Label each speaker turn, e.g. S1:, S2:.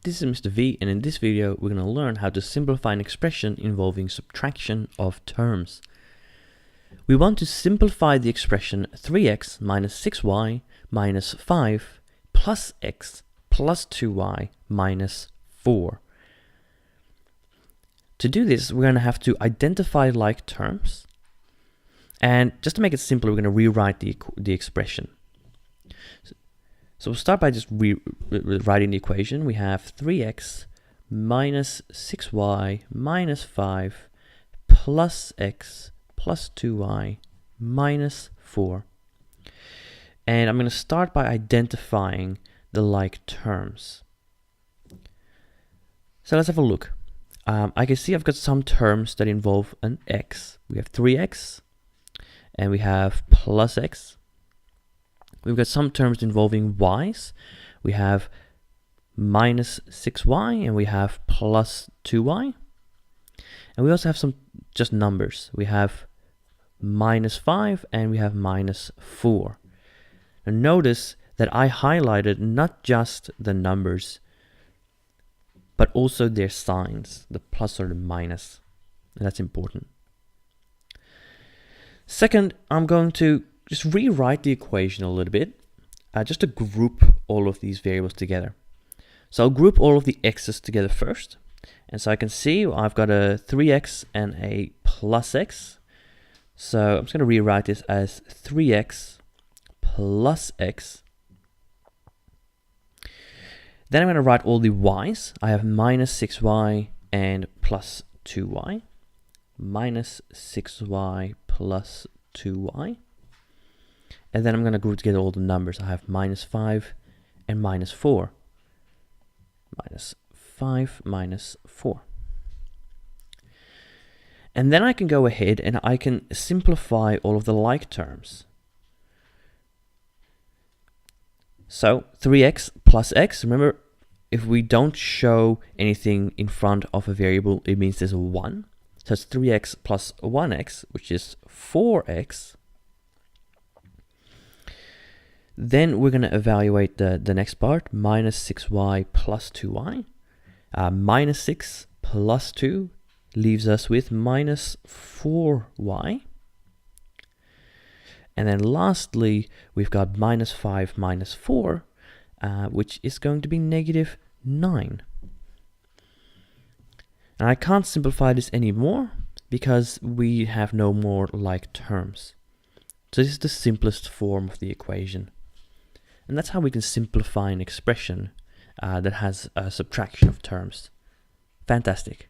S1: This is Mr. V, and in this video we're going to learn how to simplify an expression involving subtraction of terms. We want to simplify the expression 3x minus 6y minus 5 plus x plus 2y minus 4. To do this, we're going to have to identify like terms, and just to make it simpler, we're going to rewrite the expression. So we'll start by just writing the equation. We have 3x minus 6y minus 5 plus x plus 2y minus 4. And I'm going to start by identifying the like terms. So let's have a look. I can see I've got some terms that involve an x. We have 3x and we have plus x. We've got some terms involving y's. We have minus 6y and we have plus 2y. And we also have some just numbers. We have minus 5 and we have minus 4. Now notice that I highlighted not just the numbers, but also their signs, the plus or the minus. And that's important. Second, I'm going to just rewrite the equation a little bit, just to group all of these variables together. So I'll group all of the x's together first. And so I can see I've got a 3x and a plus x. So I'm just going to rewrite this as 3x plus x. Then I'm going to write all the y's. I have minus 6y and plus 2y. Minus 6y plus 2y. And then I'm going to group together all the numbers. I have minus 5 and minus 4. Minus 5 minus 4. And then I can go ahead and I can simplify all of the like terms. So 3x plus x, remember, if we don't show anything in front of a variable, it means there's a 1. So it's 3x plus 1x, which is 4x. Then we're going to evaluate the next part, minus 6y plus 2y. Minus 6 plus 2 leaves us with minus 4y. And then lastly, we've got minus 5 minus 4, which is going to be negative 9. And I can't simplify this anymore because we have no more like terms. So this is the simplest form of the equation. And that's how we can simplify an expression that has a subtraction of terms. Fantastic.